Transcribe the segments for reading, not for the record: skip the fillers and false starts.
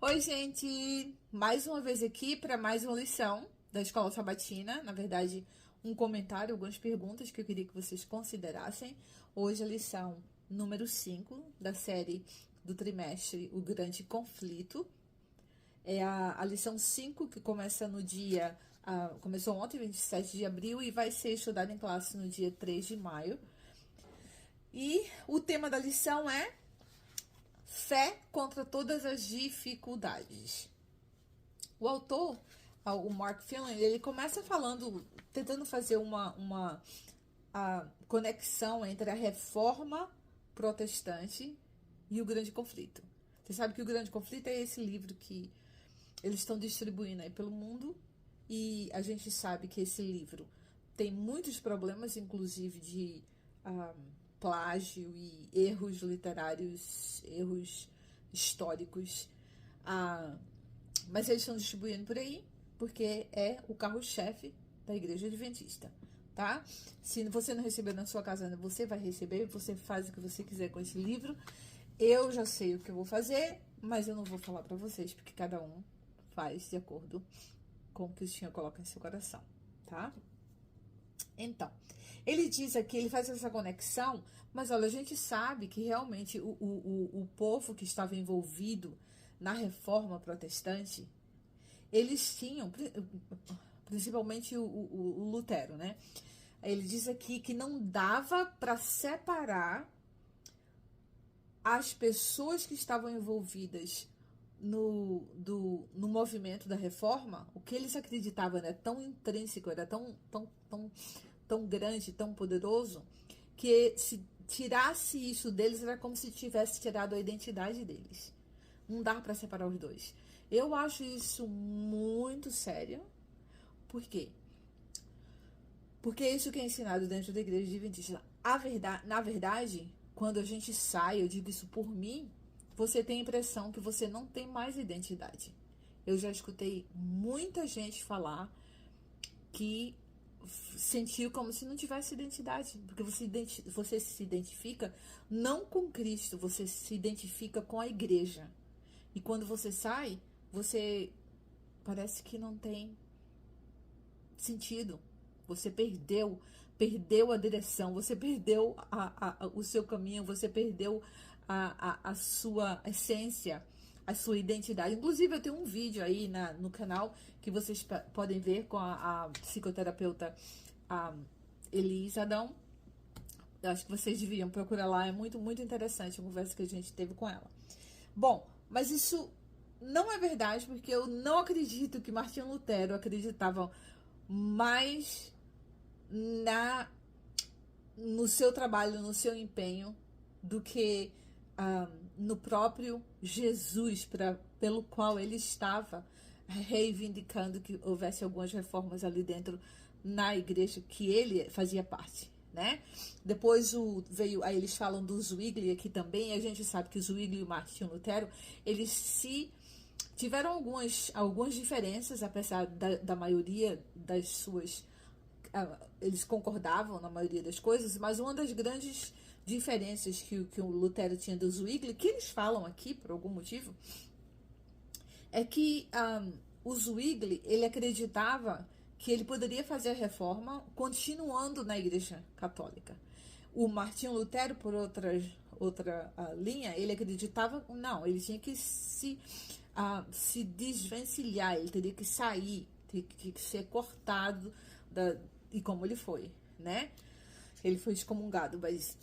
Oi, gente! Mais uma vez aqui para mais uma lição da Escola Sabatina. Na verdade, um comentário, algumas perguntas que eu queria que vocês considerassem. Hoje, a lição número 5 da série do trimestre O Grande Conflito. É a lição 5 que começa no dia. Começou ontem, 27 de abril, e vai ser estudada em classe no dia 3 de maio. E o tema da lição é Fé contra todas as dificuldades. O autor, o Mark Phelan, ele começa falando, tentando fazer uma a conexão entre a reforma protestante e o grande conflito. Você sabe que o grande conflito é esse livro que eles estão distribuindo aí pelo mundo, e a gente sabe que esse livro tem muitos problemas, inclusive de ah, plágio e erros literários, erros históricos. Ah, mas eles estão distribuindo por aí porque é o carro-chefe da Igreja Adventista, tá? Se você não receber na sua casa, você vai receber, você faz o que você quiser com esse livro. Eu já sei o que eu vou fazer, mas eu não vou falar para vocês, porque cada um faz de acordo com o que o Senhor coloca em seu coração, tá? Então, ele diz aqui, ele faz essa conexão, mas olha, a gente sabe que realmente o povo que estava envolvido na reforma protestante, eles tinham, principalmente o Lutero, né? Ele diz aqui que não dava para separar as pessoas que estavam envolvidas no movimento da reforma. O que eles acreditavam era tão intrínseco, era tão grande, tão poderoso, que se tirasse isso deles era como se tivesse tirado a identidade deles. Não dá para separar os dois. Eu acho isso muito sério. Por quê? Porque é isso que é ensinado dentro da igreja adventista. Na verdade, quando a gente sai, eu digo isso por mim, você tem a impressão que você não tem mais identidade. Eu já escutei muita gente falar que sentiu como se não tivesse identidade, porque você se identifica não com Cristo, você se identifica com a igreja. E quando você sai, você parece que não tem sentido. Você perdeu a direção, você perdeu o seu caminho, você perdeu a sua essência, a sua identidade. Inclusive, eu tenho um vídeo aí no canal que vocês podem ver com a psicoterapeuta Elisa Adão. Eu acho que vocês deviam procurar lá, é muito, muito interessante a conversa que a gente teve com ela. Bom, mas isso não é verdade, porque eu não acredito que Martinho Lutero acreditava mais no seu trabalho, no seu empenho, do que no próprio Jesus, pelo qual ele estava reivindicando que houvesse algumas reformas ali dentro na igreja que ele fazia parte, né? Depois aí eles falam do Zwingli aqui também, e a gente sabe que o Zwingli e o Martinho Lutero, eles tiveram algumas diferenças, apesar da maioria das suas eles concordavam na maioria das coisas, mas uma das grandes diferenças que o Lutero tinha do Zwingli, que eles falam aqui por algum motivo, é que o Zwingli, ele acreditava que ele poderia fazer a reforma continuando na Igreja Católica. O Martinho Lutero, por outra linha, ele acreditava, não, ele tinha que se desvencilhar, ele teria que sair, teria que ser cortado e como ele foi, né? Ele foi excomungado, mas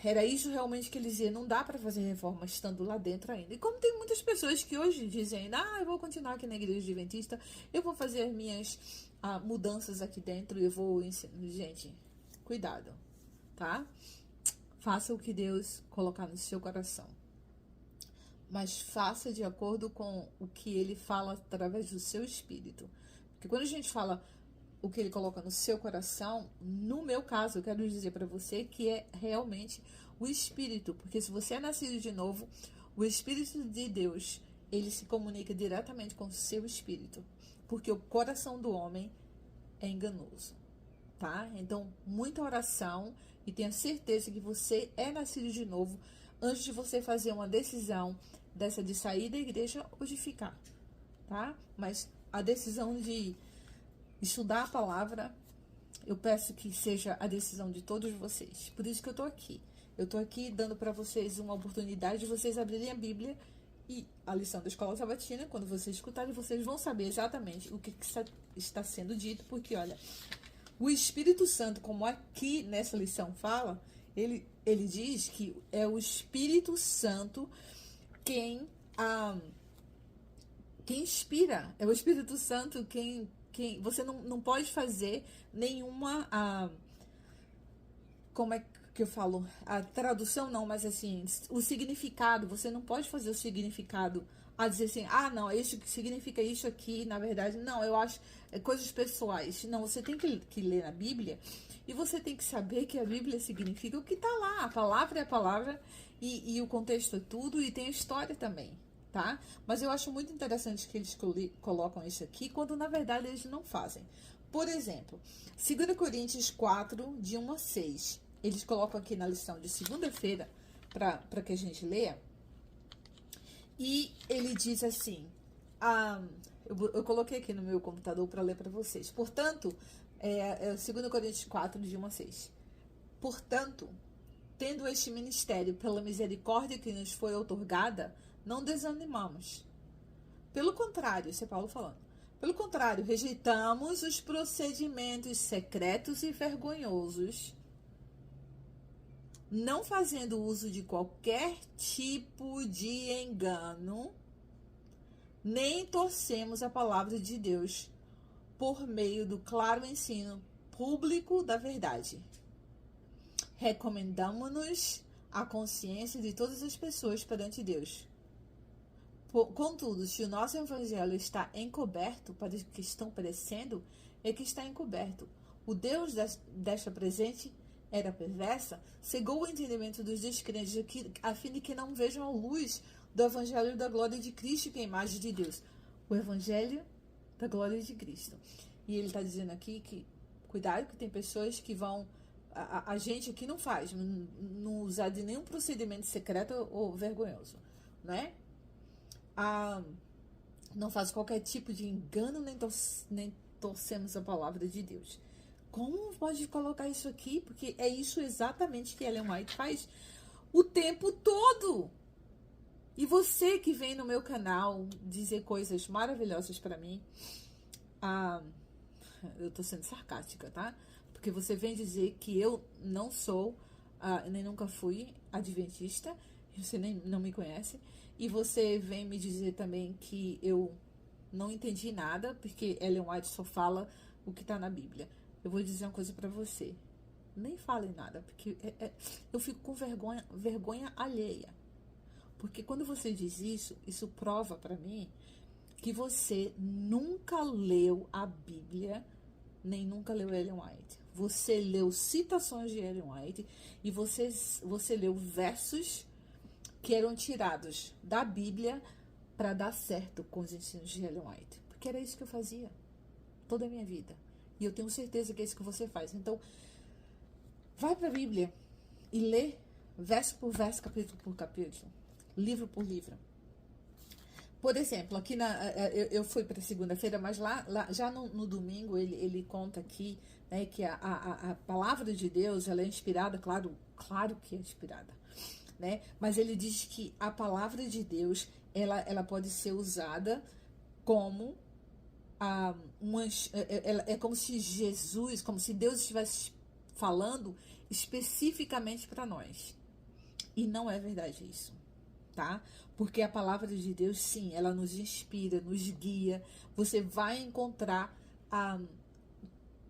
era isso realmente que ele dizia, não dá para fazer reforma estando lá dentro ainda. E como tem muitas pessoas que hoje dizem, eu vou continuar aqui na igreja adventista, eu vou fazer as minhas mudanças aqui dentro, eu vou ensinar. Gente, cuidado, tá? Faça o que Deus colocar no seu coração, mas faça de acordo com o que ele fala através do seu espírito. Porque quando a gente fala o que ele coloca no seu coração, no meu caso, eu quero dizer para você que é realmente o Espírito, porque se você é nascido de novo, o Espírito de Deus, ele se comunica diretamente com o seu Espírito, porque o coração do homem é enganoso, tá? Então, muita oração e tenha certeza que você é nascido de novo antes de você fazer uma decisão dessa de sair da igreja ou de ficar, tá? Mas a decisão de estudar a palavra, eu peço que seja a decisão de todos vocês. Por isso que eu tô aqui. Eu tô aqui dando para vocês uma oportunidade de vocês abrirem a Bíblia e a lição da Escola Sabatina. Quando vocês escutarem, vocês vão saber exatamente o que está sendo dito, porque, olha, o Espírito Santo, como aqui nessa lição fala, ele diz que é o Espírito Santo quem inspira. É o Espírito Santo quem você não pode fazer nenhuma como é que eu falo? A tradução não, mas assim, o significado, você não pode fazer o significado a dizer assim, não, isso que significa isso aqui, na verdade, não, eu acho, coisas pessoais. Não, você tem que ler na Bíblia e você tem que saber que a Bíblia significa o que está lá. A palavra é a palavra e o contexto é tudo e tem a história também, tá? Mas eu acho muito interessante que eles colocam isso aqui, quando na verdade eles não fazem. Por exemplo, 2 Coríntios 4, de 1 a 6. Eles colocam aqui na lição de segunda-feira, para que a gente leia. E ele diz assim, eu coloquei aqui no meu computador para ler para vocês. Portanto, 2 Coríntios 4, de 1 a 6. Portanto, tendo este ministério pela misericórdia que nos foi outorgada, não desanimamos. Pelo contrário, isso é Paulo falando. Pelo contrário, rejeitamos os procedimentos secretos e vergonhosos, não fazendo uso de qualquer tipo de engano, nem torcemos a palavra de Deus por meio do claro ensino público da verdade. Recomendamos-nos a consciência de todas as pessoas perante Deus. Contudo, se o nosso evangelho está encoberto para os que estão perecendo, é que está encoberto. O Deus desta presente era perversa, cegou o entendimento dos descrentes, a fim de que não vejam a luz do evangelho da glória de Cristo, que é a imagem de Deus. O evangelho da glória de Cristo. E ele está dizendo aqui que, cuidado, que tem pessoas que vão... A gente aqui não faz, não usar de nenhum procedimento secreto ou vergonhoso, né? Não faz qualquer tipo de engano, nem torcemos a palavra de Deus. Como pode colocar isso aqui? Porque é isso exatamente que Ellen White faz o tempo todo. E você que vem no meu canal dizer coisas maravilhosas para mim, eu tô sendo sarcástica, tá? Porque você vem dizer que eu não sou, nem nunca fui adventista, você não me conhece, e você vem me dizer também que eu não entendi nada, porque Ellen White só fala o que tá na Bíblia. Eu vou dizer uma coisa pra você. Nem fale nada, porque eu fico com vergonha alheia. Porque quando você diz isso prova pra mim que você nunca leu a Bíblia, nem nunca leu Ellen White. Você leu citações de Ellen White e você leu versos que eram tirados da Bíblia para dar certo com os ensinos de Ellen White. Porque era isso que eu fazia toda a minha vida. E eu tenho certeza que é isso que você faz. Então, vai para a Bíblia e lê verso por verso, capítulo por capítulo, livro por livro. Por exemplo, aqui eu fui para segunda-feira, mas lá já no domingo ele conta aqui, né, que a palavra de Deus, ela é inspirada, claro que é inspirada, né? Mas ele diz que a palavra de Deus ela pode ser usada como é como se Jesus, como se Deus estivesse falando especificamente para nós. E não é verdade isso, tá? Porque a palavra de Deus, sim, ela nos inspira, nos guia. Você vai encontrar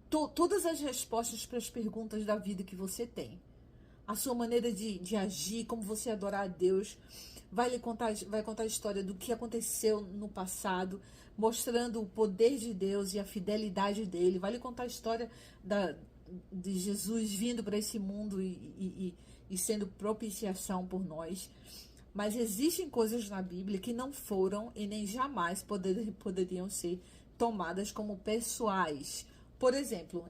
todas as respostas para as perguntas da vida que você tem. A sua maneira de agir, como você adorar a Deus. Vai contar a história do que aconteceu no passado, mostrando o poder de Deus e a fidelidade dele. Vai lhe contar a história de Jesus vindo para esse mundo e sendo propiciação por nós. Mas existem coisas na Bíblia que não foram e nem jamais poderiam ser tomadas como pessoais. Por exemplo,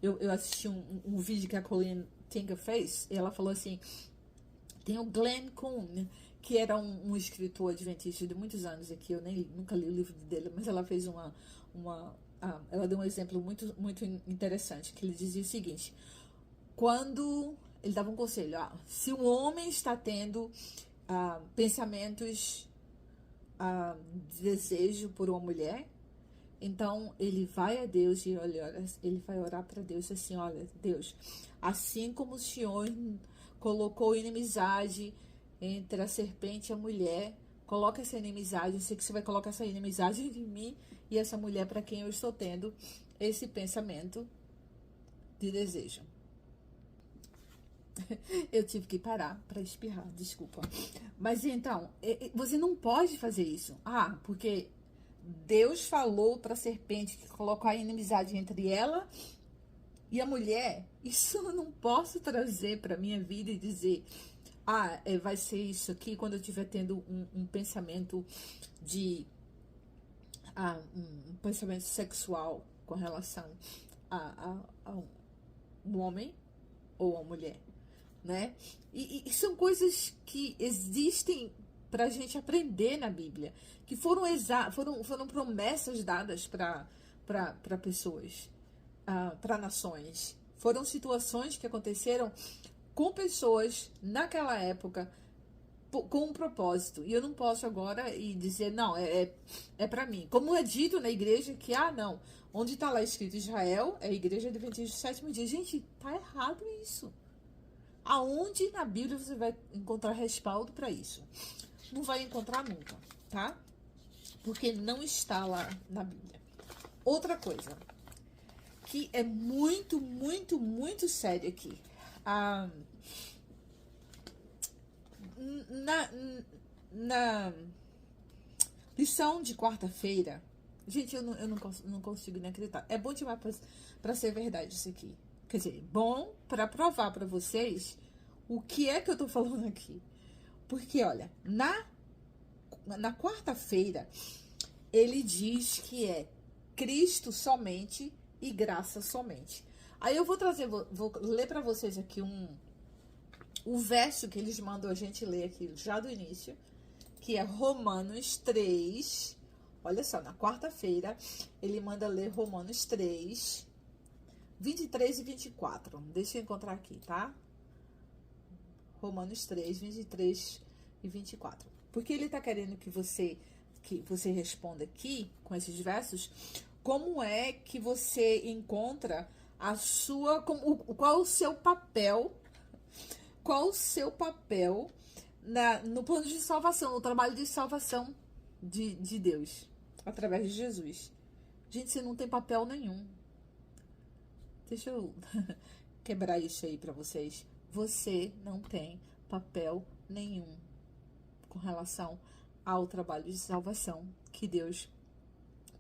eu assisti um vídeo que a Colleen Tinker fez, e ela falou assim, tem o Glenn Coon, que era um escritor adventista de muitos anos aqui, eu nunca li o livro dele, mas ela fez ela deu um exemplo muito interessante, que ele dizia o seguinte: quando ele dava um conselho, se um homem está tendo pensamentos de desejo por uma mulher, então ele vai a Deus e ele vai orar para Deus assim: olha, Deus, assim como o Senhor colocou inimizade entre a serpente e a mulher, coloca essa inimizade, eu sei que você vai colocar essa inimizade entre mim e essa mulher para quem eu estou tendo esse pensamento de desejo. Eu tive que parar para espirrar, desculpa. Mas então, você não pode fazer isso. Porque Deus falou para a serpente que colocou a inimizade entre ela e a mulher. Isso eu não posso trazer para minha vida e dizer: vai ser isso aqui quando eu estiver tendo um pensamento de um pensamento sexual com relação a um homem ou a mulher, né? E são coisas que existem para a gente aprender na Bíblia, que foram promessas dadas para pessoas, para nações. Foram situações que aconteceram com pessoas naquela época com um propósito. E eu não posso agora dizer, não, é para mim. Como é dito na igreja que, não, onde está lá escrito Israel, é a igreja adventista do sétimo dia. Gente, tá errado isso. Aonde na Bíblia você vai encontrar respaldo para isso? Não vai encontrar nunca, tá? Porque não está lá na Bíblia. Outra coisa que é muito, muito, muito sério aqui. Na lição de quarta-feira, gente, eu não consigo nem acreditar. É bom demais para ser verdade isso aqui. Quer dizer, bom para provar para vocês o que é que eu tô falando aqui. Porque, olha, na quarta-feira, ele diz que é Cristo somente e graça somente. Aí eu vou ler para vocês aqui o verso que eles mandam a gente ler aqui já do início, que é Romanos 3. Olha só, na quarta-feira, ele manda ler Romanos 3, 23 e 24. Deixa eu encontrar aqui, tá? Romanos 3, 23 e 24. Porque ele tá querendo que você responda aqui, com esses versos, como é que você encontra qual o seu papel, no plano de salvação, no trabalho de salvação de Deus, através de Jesus. Gente, você não tem papel nenhum. Deixa eu quebrar isso aí pra vocês. Você não tem papel nenhum com relação ao trabalho de salvação que Deus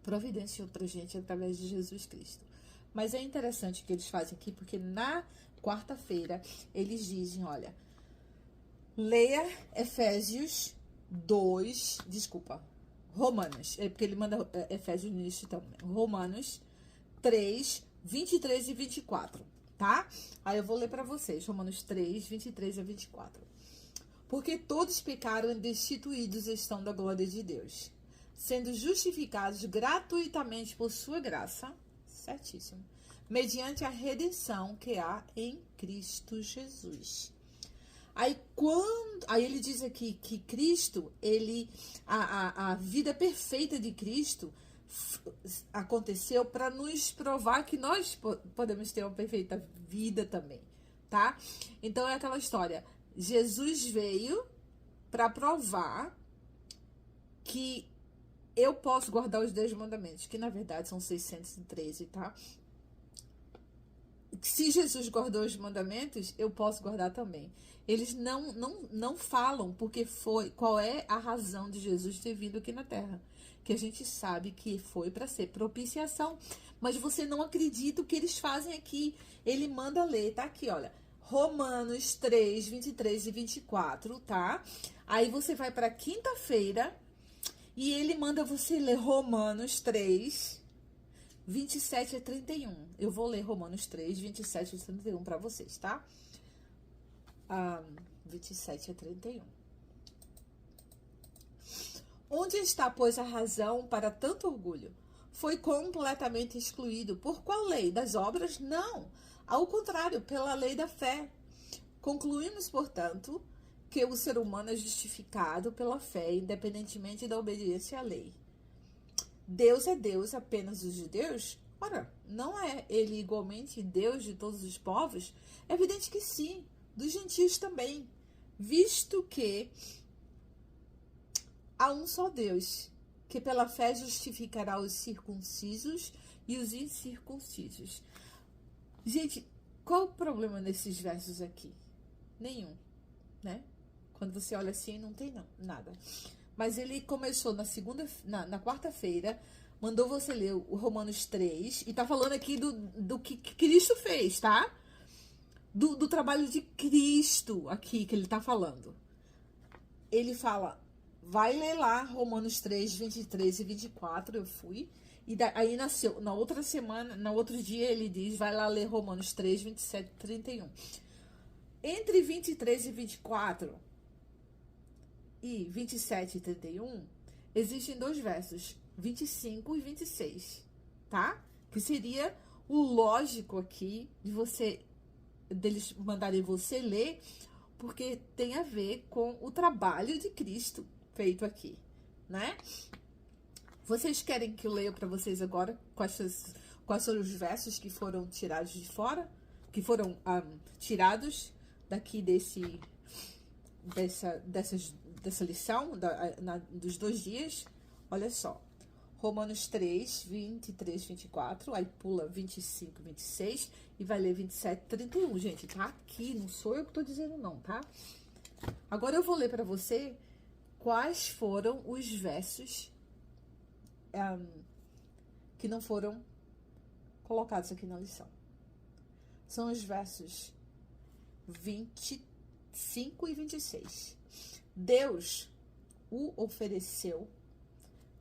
providenciou pra gente através de Jesus Cristo. Mas é interessante o que eles fazem aqui, porque na quarta-feira eles dizem, olha, leia Romanos, porque ele manda Efésios no início, então, Romanos 3, 23 e 24, tá? Aí eu vou ler para vocês, Romanos 3, 23 a 24. Porque todos pecaram e destituídos estão da glória de Deus, sendo justificados gratuitamente por sua graça, certíssimo, mediante a redenção que há em Cristo Jesus. Aí ele diz aqui que Cristo, a vida perfeita de Cristo aconteceu para nos provar que nós podemos ter uma perfeita vida também, tá? Então é aquela história, Jesus veio para provar que eu posso guardar os 10 mandamentos, que na verdade são 613, tá? Se Jesus guardou os mandamentos, eu posso guardar também. Eles não falam qual é a razão de Jesus ter vindo aqui na Terra. Que a gente sabe que foi para ser propiciação. Mas você não acredita o que eles fazem aqui. Ele manda ler, tá aqui, olha. Romanos 3, 23 e 24, tá? Aí você vai para quinta-feira e ele manda você ler Romanos 3, 27 a 31. Eu vou ler Romanos 3, 27 a 31 para vocês, tá? 27 a 31. Onde está, pois, a razão para tanto orgulho? Foi completamente excluído. Por qual lei? Das obras? Não. Ao contrário, pela lei da fé. Concluímos, portanto, que o ser humano é justificado pela fé, independentemente da obediência à lei. Deus é Deus apenas dos judeus? Ora, não é ele igualmente Deus de todos os povos? É evidente que sim, dos gentios também, visto que há um só Deus, que pela fé justificará os circuncisos e os incircuncisos. Gente, qual o problema desses versos aqui? Nenhum, né? Quando você olha assim, não tem nada. Mas ele começou na quarta-feira, mandou você ler o Romanos 3, e tá falando aqui do que Cristo fez, tá? Do trabalho de Cristo aqui que ele tá falando. Ele fala, vai ler lá Romanos 3, 23 e 24, eu fui. E aí nasceu, na outra semana, no outro dia ele diz, vai lá ler Romanos 3, 27 e 31. Entre 23 e 24 e 27 e 31, existem dois versos, 25 e 26, tá? Que seria o lógico aqui deles mandarem você ler, porque tem a ver com o trabalho de Cristo feito aqui, né? Vocês querem que eu leia para vocês agora quais são os versos que foram tirados de fora? Que foram tirados daqui dessa lição, dos 2 dias? Olha só. Romanos 3, 23, 24, aí pula 25, 26 e vai ler 27, 31. Gente, tá aqui, não sou eu que tô dizendo não, tá? Agora eu vou ler para você quais foram os versos que não foram colocados aqui na lição. São os versos 25 e 26. Deus o ofereceu,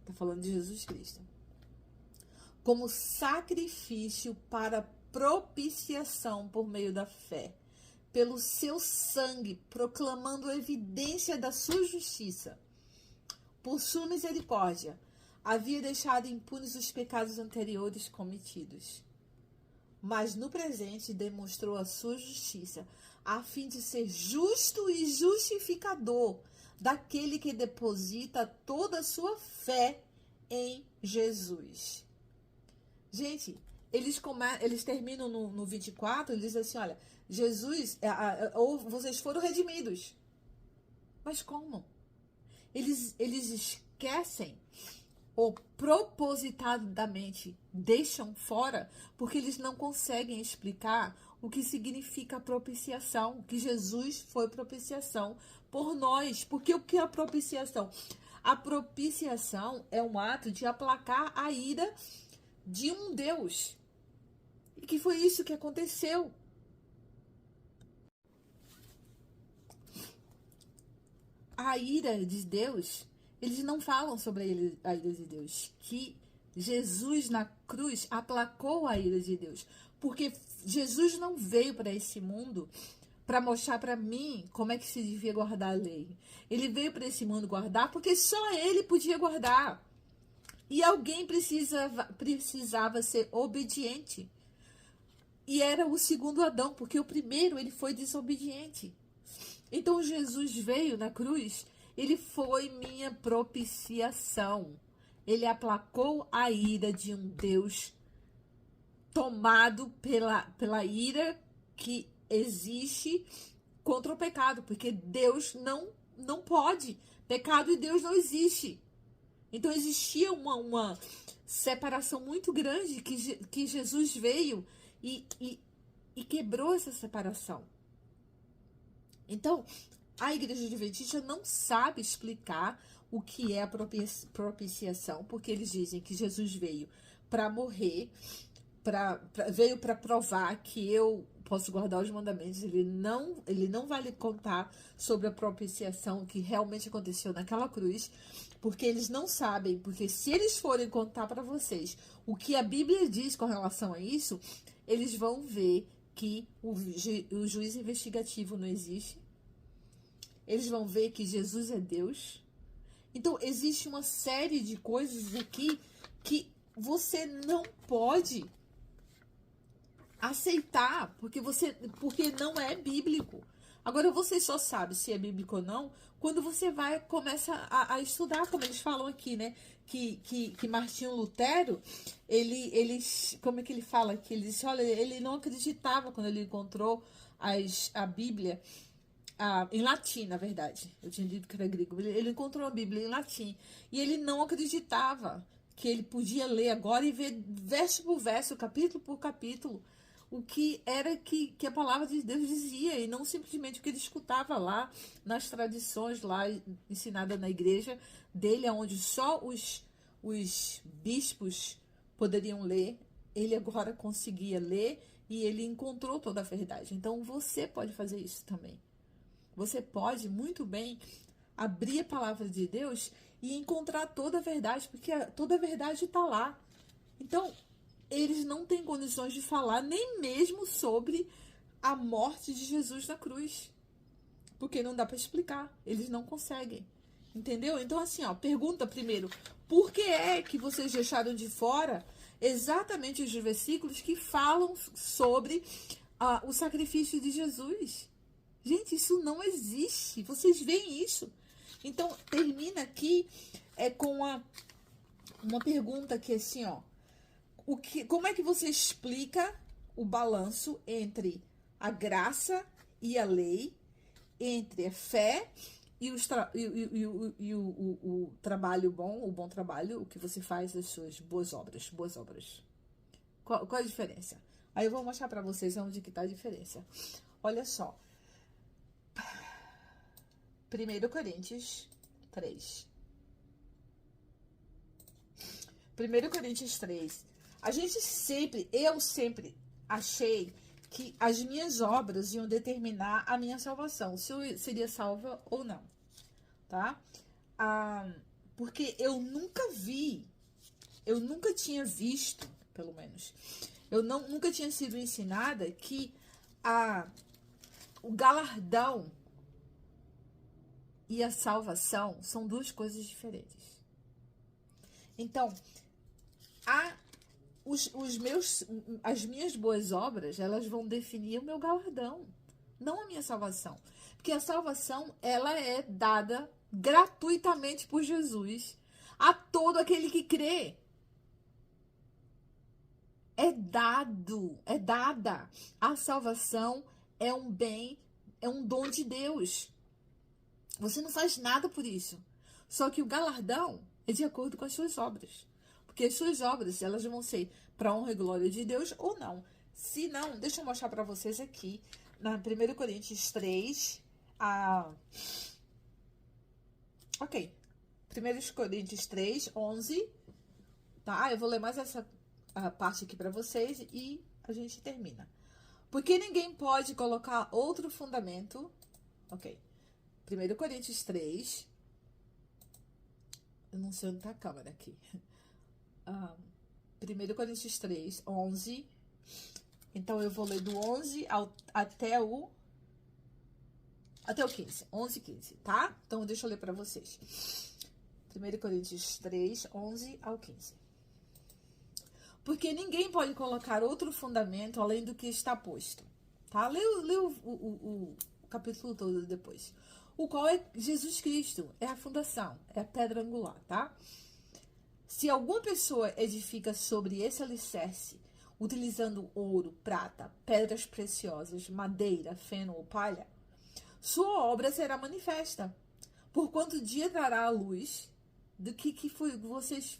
tá falando de Jesus Cristo, como sacrifício para propiciação por meio da fé, pelo seu sangue, proclamando a evidência da sua justiça. Por sua misericórdia, havia deixado impunes os pecados anteriores cometidos. Mas no presente demonstrou a sua justiça, a fim de ser justo e justificador daquele que deposita toda a sua fé em Jesus. Gente, eles terminam no 24, eles dizem assim, olha, Jesus, ou vocês foram redimidos. Mas como? Eles esquecem ou propositadamente deixam fora porque eles não conseguem explicar o que significa propiciação, que Jesus foi propiciação por nós. Porque o que é a propiciação? A propiciação é um ato de aplacar a ira de um Deus. E que foi isso que aconteceu. A ira de Deus, eles não falam sobre a ira de Deus, que Jesus na cruz aplacou a ira de Deus, porque Jesus não veio para esse mundo para mostrar para mim como é que se devia guardar a lei. Ele veio para esse mundo guardar porque só ele podia guardar. E alguém precisava ser obediente. E era o segundo Adão, porque o primeiro ele foi desobediente. Então Jesus veio na cruz, ele foi minha propiciação. Ele aplacou a ira de um Deus tomado pela ira que existe contra o pecado, porque Deus não pode. Pecado e Deus não existe. Então existia uma separação muito grande que Jesus veio e quebrou essa separação. Então, a Igreja Adventista não sabe explicar o que é a propiciação, porque eles dizem que Jesus veio para morrer, veio para provar que eu posso guardar os mandamentos. Ele não vai lhe contar sobre a propiciação que realmente aconteceu naquela cruz, porque eles não sabem, porque se eles forem contar para vocês o que a Bíblia diz com relação a isso, eles vão ver que o juiz investigativo não existe. Eles vão ver que Jesus é Deus. Então, existe uma série de coisas aqui que você não pode aceitar, porque não é bíblico. Agora, você só sabe se é bíblico ou não quando você começa a estudar, como eles falam aqui, né? Que Martinho Lutero, como é que ele fala aqui? Ele disse, olha, ele não acreditava quando ele encontrou a Bíblia em latim, na verdade. Eu tinha dito que era grego. Ele encontrou a Bíblia em latim. E ele não acreditava que ele podia ler agora e ver verso por verso, capítulo por capítulo, o que era que a palavra de Deus dizia, e não simplesmente o que ele escutava lá nas tradições lá ensinada na igreja dele, onde só os bispos poderiam ler. Ele agora conseguia ler e ele encontrou toda a verdade. Então você pode fazer isso também. Você pode muito bem abrir a palavra de Deus e encontrar toda a verdade, porque toda a verdade está lá. Então, eles não têm condições de falar nem mesmo sobre a morte de Jesus na cruz. Porque não dá para explicar. Eles não conseguem. Entendeu? Então, assim, pergunta primeiro, por que é que vocês deixaram de fora exatamente os versículos que falam sobre o sacrifício de Jesus? Gente, isso não existe. Vocês veem isso? Então, termina aqui com uma pergunta que assim, como é que você explica o balanço entre a graça e a lei, entre a fé e o trabalho bom, o bom trabalho, o que você faz das suas boas obras? Qual a diferença? Aí eu vou mostrar para vocês onde que tá a diferença. Olha só. 1 Coríntios 3. 1 Coríntios 3. Eu sempre achei que as minhas obras iam determinar a minha salvação, se eu seria salva ou não, tá? Porque eu nunca tinha visto, pelo menos, nunca tinha sido ensinada que o galardão e a salvação são duas coisas diferentes. Então, as minhas boas obras, elas vão definir o meu galardão, não a minha salvação. Porque a salvação, ela é dada gratuitamente por Jesus a todo aquele que crê. É dada. A salvação é um bem, é um dom de Deus. Você não faz nada por isso. Só que o galardão é de acordo com as suas obras. Porque as suas obras, elas vão ser para honra e glória de Deus ou não. Se não, deixa eu mostrar para vocês aqui, na 1 Coríntios 3, Ok. 1 Coríntios 3, 11. Tá? Eu vou ler mais essa parte aqui para vocês e a gente termina. Porque ninguém pode colocar outro fundamento. Ok. 1 Coríntios 3. Eu não sei onde tá a câmera aqui. 1 Coríntios 3, 11. Então, eu vou ler do 11 até o 15. 11 e 15, tá? Então, deixa eu ler para vocês. 1 Coríntios 3, 11 ao 15. Porque ninguém pode colocar outro fundamento além do que está posto. Tá? Lê o capítulo todo depois. O qual é Jesus Cristo, é a fundação, é a pedra angular, tá? Se alguma pessoa edifica sobre esse alicerce, utilizando ouro, prata, pedras preciosas, madeira, feno ou palha, sua obra será manifesta, porquanto o dia dará a luz do que foi vocês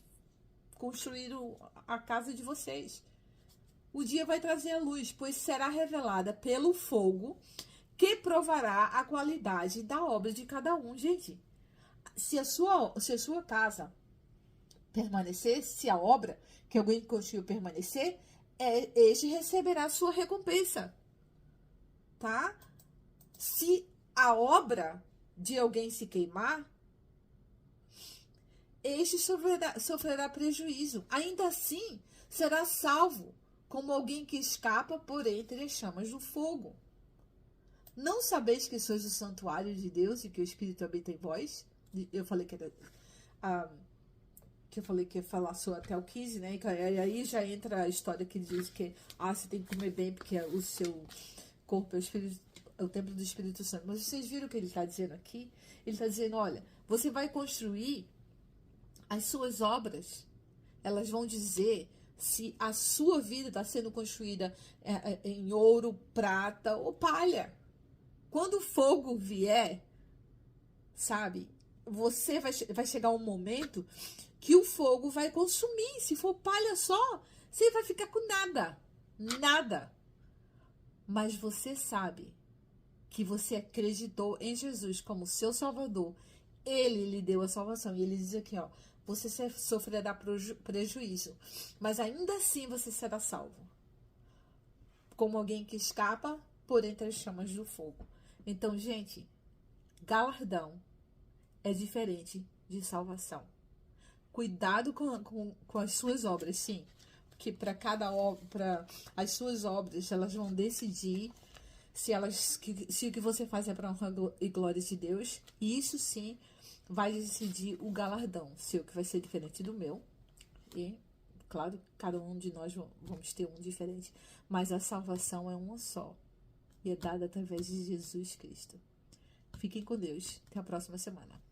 construíram a casa de vocês. O dia vai trazer a luz, pois será revelada pelo fogo, que provará a qualidade da obra de cada um. Gente, se a sua casa permanecer, se a obra que alguém construiu permanecer, este receberá a sua recompensa, tá? Se a obra de alguém se queimar, este sofrerá prejuízo. Ainda assim, será salvo, como alguém que escapa por entre as chamas do fogo. Não sabeis que sois o santuário de Deus e que o Espírito habita em vós? Eu falei que era que eu falei que ia falar só até o 15, né? E aí já entra a história que diz que você tem que comer bem porque o seu corpo é o templo do Espírito Santo. Mas vocês viram o que ele está dizendo aqui? Ele está dizendo, olha, você vai construir as suas obras, elas vão dizer se a sua vida está sendo construída em ouro, prata ou palha. Quando o fogo vier, sabe, vai chegar um momento que o fogo vai consumir. Se for palha só, você vai ficar com nada. Nada. Mas você sabe que você acreditou em Jesus como seu Salvador. Ele lhe deu a salvação. E ele diz aqui, ó, você sofrerá prejuízo, mas ainda assim você será salvo. Como alguém que escapa por entre as chamas do fogo. Então, gente, galardão é diferente de salvação. Cuidado com as suas obras, sim. Porque para cada obra, as suas obras, elas vão decidir se o que você faz é para honra e glória de Deus. E isso sim vai decidir o galardão. Se o que vai ser diferente do meu. E, claro, cada um de nós vamos ter um diferente. Mas a salvação é uma só. E é dada através de Jesus Cristo. Fiquem com Deus. Até a próxima semana.